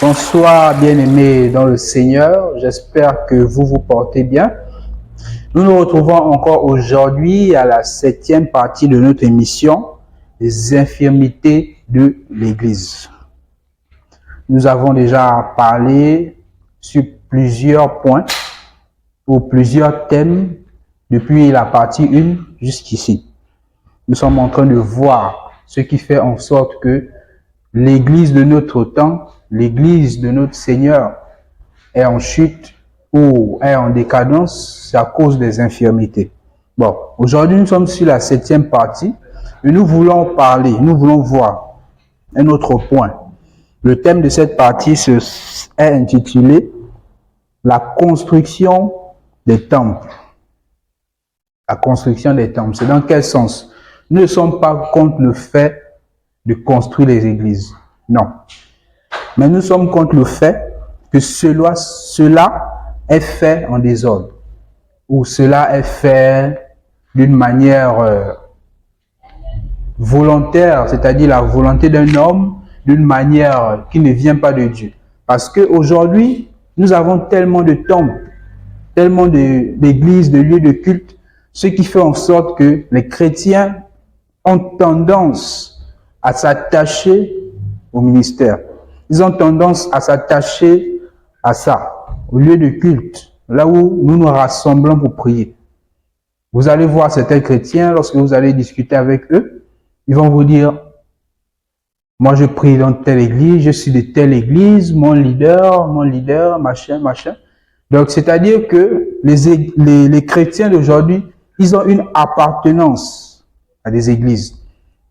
Bonsoir bien-aimés dans le Seigneur, j'espère que vous vous portez bien. Nous nous retrouvons encore aujourd'hui à la 7e partie de notre émission, les infirmités de l'Église. Nous avons déjà parlé sur plusieurs points ou plusieurs thèmes depuis la partie 1 jusqu'ici. Nous sommes en train de voir ce qui fait en sorte que l'Église de notre temps, l'Église de notre Seigneur est en chute ou est en décadence, c'est à cause des infirmités. Bon, aujourd'hui nous sommes sur la 7e partie et nous voulons parler, nous voulons voir un autre point. Le thème de cette partie est intitulé « La construction des temples ». La construction des temples, c'est dans quel sens? Nous ne sommes pas contre le fait de construire les églises, non. Mais nous sommes contre le fait que cela est fait en désordre, ou cela est fait d'une manière volontaire, c'est-à-dire la volonté d'un homme, d'une manière qui ne vient pas de Dieu. Parce qu'aujourd'hui, nous avons tellement de temples, tellement d'églises, de lieux de culte, ce qui fait en sorte que les chrétiens ont tendance à s'attacher au ministère. Ils ont tendance à s'attacher à ça, au lieu de culte, là où nous nous rassemblons pour prier. Vous allez voir certains chrétiens, lorsque vous allez discuter avec eux, ils vont vous dire, moi je prie dans telle église, je suis de telle église, mon leader, machin. Donc c'est-à-dire que les chrétiens d'aujourd'hui, ils ont une appartenance à des églises.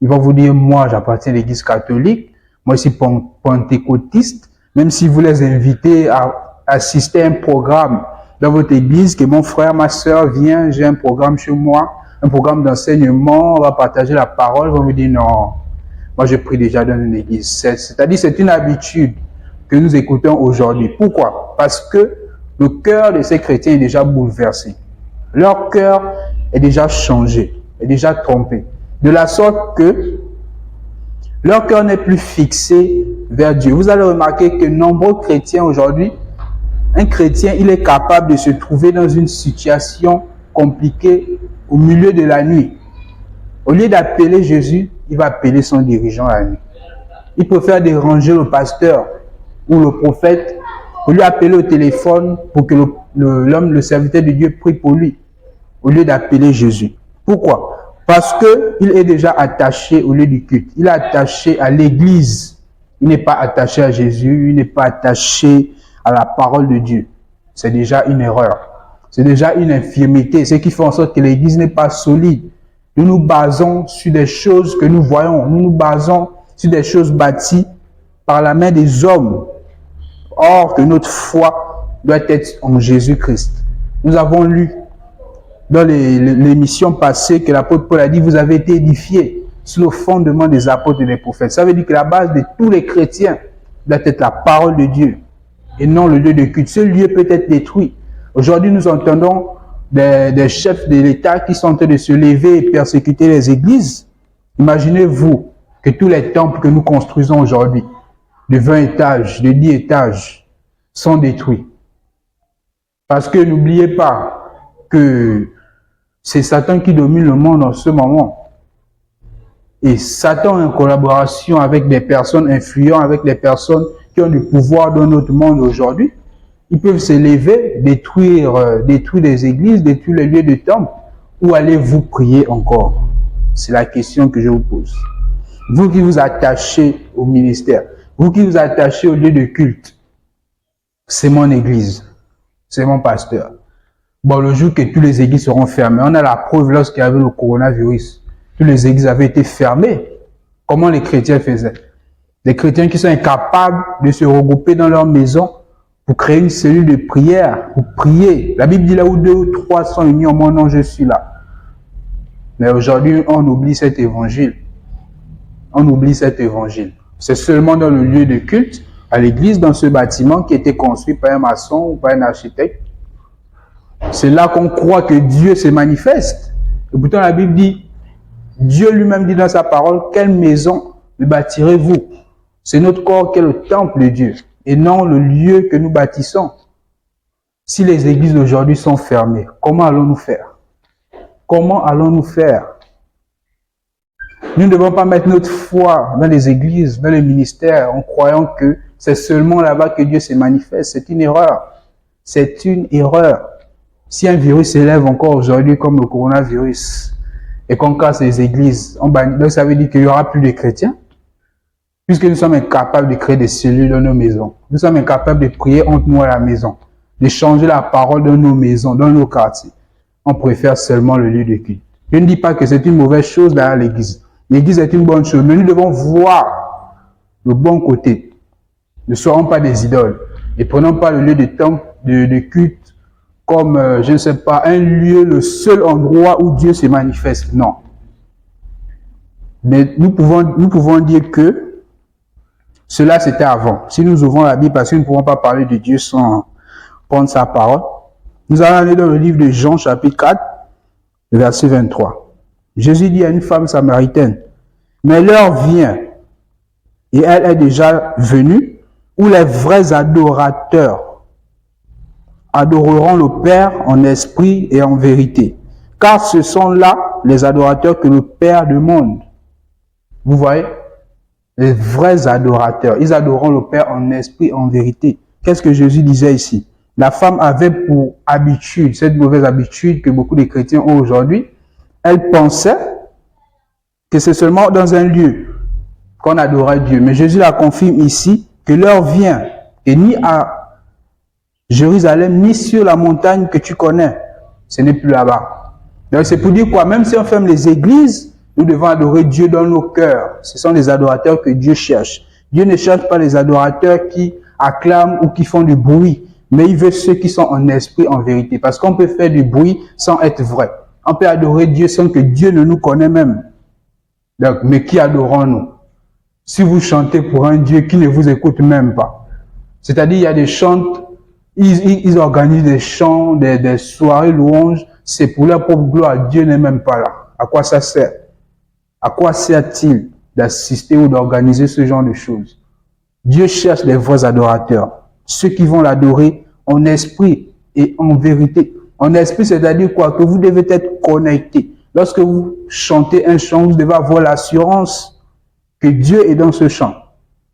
Ils vont vous dire, moi j'appartiens à l'église catholique, moi je suis pentecôtiste, même si vous les invitez à assister à un programme dans votre église, que mon frère, ma soeur vient, j'ai un programme chez moi, un programme d'enseignement, on va partager la parole, ils vont vous dire non, moi je prie déjà dans une église. C'est-à-dire c'est une habitude que nous écoutons aujourd'hui. Pourquoi? Parce que le cœur de ces chrétiens est déjà bouleversé. Leur cœur est déjà changé, est déjà trompé. De la sorte que leur cœur n'est plus fixé vers Dieu. Vous allez remarquer que nombreux chrétiens aujourd'hui, un chrétien, il est capable de se trouver dans une situation compliquée au milieu de la nuit. Au lieu d'appeler Jésus, il va appeler son dirigeant la nuit. Il préfère déranger le pasteur ou le prophète pour lui appeler au téléphone pour que l'homme, le serviteur de Dieu, prie pour lui, au lieu d'appeler Jésus. Pourquoi? Parce qu'il est déjà attaché au lieu du culte. Il est attaché à l'église. Il n'est pas attaché à Jésus. Il n'est pas attaché à la parole de Dieu. C'est déjà une erreur. C'est déjà une infirmité. Ce qui fait en sorte que l'église n'est pas solide. Nous nous basons sur des choses que nous voyons. Nous nous basons sur des choses bâties par la main des hommes. Or que notre foi doit être en Jésus-Christ. Nous avons lu dans l'émission passée que l'apôtre Paul a dit, vous avez été édifiés sur le fondement des apôtres et des prophètes. Ça veut dire que la base de tous les chrétiens doit être la parole de Dieu et non le lieu de culte. Ce lieu peut être détruit. Aujourd'hui, nous entendons des chefs de l'État qui sont en train de se lever et persécuter les églises. Imaginez-vous que tous les temples que nous construisons aujourd'hui, de 20 étages, de 10 étages, sont détruits. Parce que n'oubliez pas que c'est Satan qui domine le monde en ce moment. Et Satan est en collaboration avec des personnes influentes, avec des personnes qui ont du pouvoir dans notre monde aujourd'hui. Ils peuvent se lever, détruire des églises, détruire les lieux de temple. Où allez-vous prier encore? C'est la question que je vous pose. Vous qui vous attachez au ministère, vous qui vous attachez au lieu de culte, c'est mon église, c'est mon pasteur. Bon, le jour que toutes les églises seront fermées, on a la preuve lorsqu'il y avait le coronavirus. Toutes les églises avaient été fermées. Comment les chrétiens faisaient? Des chrétiens qui sont incapables de se regrouper dans leur maison pour créer une cellule de prière, pour prier. La Bible dit là où 2 ou 3 sont unis en mon nom, je suis là. Mais aujourd'hui, on oublie cet évangile. On oublie cet évangile. C'est seulement dans le lieu de culte, à l'église, dans ce bâtiment qui était construit par un maçon ou par un architecte. C'est là qu'on croit que Dieu se manifeste. Et pourtant la Bible dit, Dieu lui-même dit dans sa parole, quelle maison me bâtirez-vous? C'est notre corps qui est le temple de Dieu. et non le lieu que nous bâtissons. Si les églises d'aujourd'hui sont fermées, comment allons-nous faire? Comment allons-nous faire? Nous ne devons pas mettre notre foi dans les églises, dans les ministères, en croyant que c'est seulement là-bas que Dieu se manifeste. C'est une erreur. C'est une erreur. Si un virus s'élève encore aujourd'hui comme le coronavirus et qu'on casse les églises, donc ça veut dire qu'il n'y aura plus de chrétiens, puisque nous sommes incapables de créer des cellules dans nos maisons. Nous sommes incapables de prier entre nous à la maison, de changer la parole dans nos maisons, dans nos quartiers. On préfère seulement le lieu de culte. Je ne dis pas que c'est une mauvaise chose derrière l'église. L'église est une bonne chose, mais nous devons voir le bon côté. Ne soyons pas des idoles. Et prenons pas le lieu de temple, de culte, comme, je ne sais pas, un lieu, le seul endroit où Dieu se manifeste. Non. Mais nous pouvons dire que cela c'était avant. Si nous ouvrons la Bible, parce que nous ne pouvons pas parler de Dieu sans prendre sa parole, nous allons aller dans le livre de Jean, chapitre 4, verset 23. Jésus dit à une femme samaritaine, mais l'heure vient, et elle est déjà venue, où les vrais adorateurs adoreront le Père en esprit et en vérité. Car ce sont là les adorateurs que le Père demande. Vous voyez? Les vrais adorateurs. Ils adoreront le Père en esprit et en vérité. Qu'est-ce que Jésus disait ici? La femme avait pour habitude, cette mauvaise habitude que beaucoup de chrétiens ont aujourd'hui, elle pensait que c'est seulement dans un lieu qu'on adorait Dieu. Mais Jésus la confirme ici que l'heure vient, et ni à Jérusalem, ni sur la montagne que tu connais, ce n'est plus là-bas. Donc c'est pour dire quoi? Même si on ferme les églises, nous devons adorer Dieu dans nos cœurs. Ce sont les adorateurs que Dieu cherche. Dieu ne cherche pas les adorateurs qui acclament ou qui font du bruit, mais il veut ceux qui sont en esprit, en vérité. Parce qu'on peut faire du bruit sans être vrai. On peut adorer Dieu sans que Dieu ne nous connaisse même. Donc, mais qui adorons-nous? Si vous chantez pour un Dieu qui ne vous écoute même pas. C'est-à-dire, il y a des chantes, ils organisent des chants, des soirées louanges, c'est pour leur propre gloire. Dieu n'est même pas là. À quoi ça sert? À quoi sert-il d'assister ou d'organiser ce genre de choses? Dieu cherche les vrais adorateurs. Ceux qui vont l'adorer en esprit et en vérité. En esprit, c'est-à-dire quoi? Que vous devez être connecté. Lorsque vous chantez un chant, vous devez avoir l'assurance que Dieu est dans ce chant.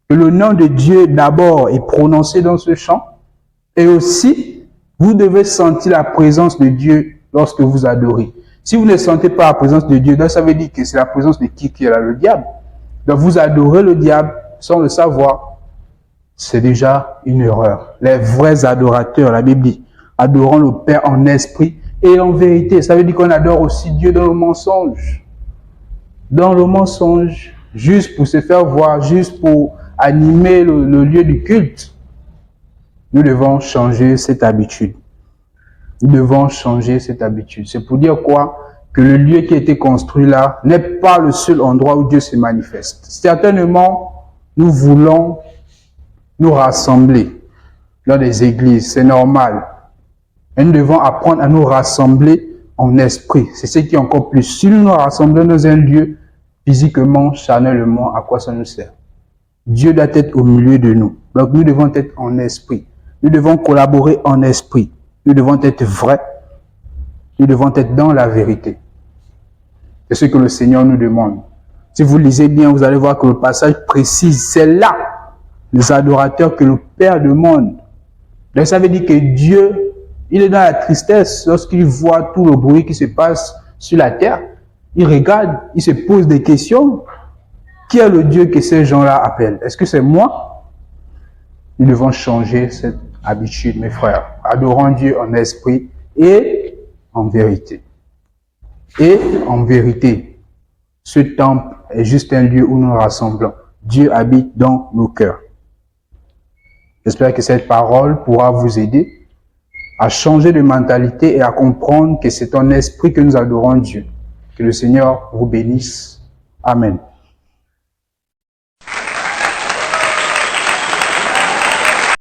Que le nom de Dieu d'abord est prononcé dans ce chant. Et aussi, vous devez sentir la présence de Dieu lorsque vous adorez. Si vous ne sentez pas la présence de Dieu, donc ça veut dire que c'est la présence de qui est là? Le diable. Donc vous adorez le diable sans le savoir. C'est déjà une erreur. Les vrais adorateurs, la Bible dit, adorons le Père en esprit et en vérité. Ça veut dire qu'on adore aussi Dieu dans le mensonge. Dans le mensonge, juste pour se faire voir, juste pour animer le lieu du culte. Nous devons changer cette habitude. Nous devons changer cette habitude. C'est pour dire quoi? Que le lieu qui a été construit là n'est pas le seul endroit où Dieu se manifeste. Certainement, nous voulons nous rassembler dans les églises, c'est normal. Et nous devons apprendre à nous rassembler en esprit. C'est ce qui est encore plus. Si nous nous rassemblons dans un lieu, physiquement, charnellement, à quoi ça nous sert? Dieu doit être au milieu de nous. Donc nous devons être en esprit. Nous devons collaborer en esprit. Nous devons être vrais. Nous devons être dans la vérité. C'est ce que le Seigneur nous demande. Si vous lisez bien, vous allez voir que le passage précise, c'est là les adorateurs que le Père demande. Donc ça veut dire que Dieu, il est dans la tristesse lorsqu'il voit tout le bruit qui se passe sur la terre. Il regarde, il se pose des questions. Qui est le Dieu que ces gens-là appellent? Est-ce que c'est moi? Nous devons changer cette habitude, mes frères. Adorons Dieu en esprit et en vérité. Et en vérité, ce temple est juste un lieu où nous nous rassemblons. Dieu habite dans nos cœurs. J'espère que cette parole pourra vous aider à changer de mentalité et à comprendre que c'est en esprit que nous adorons Dieu. Que le Seigneur vous bénisse. Amen.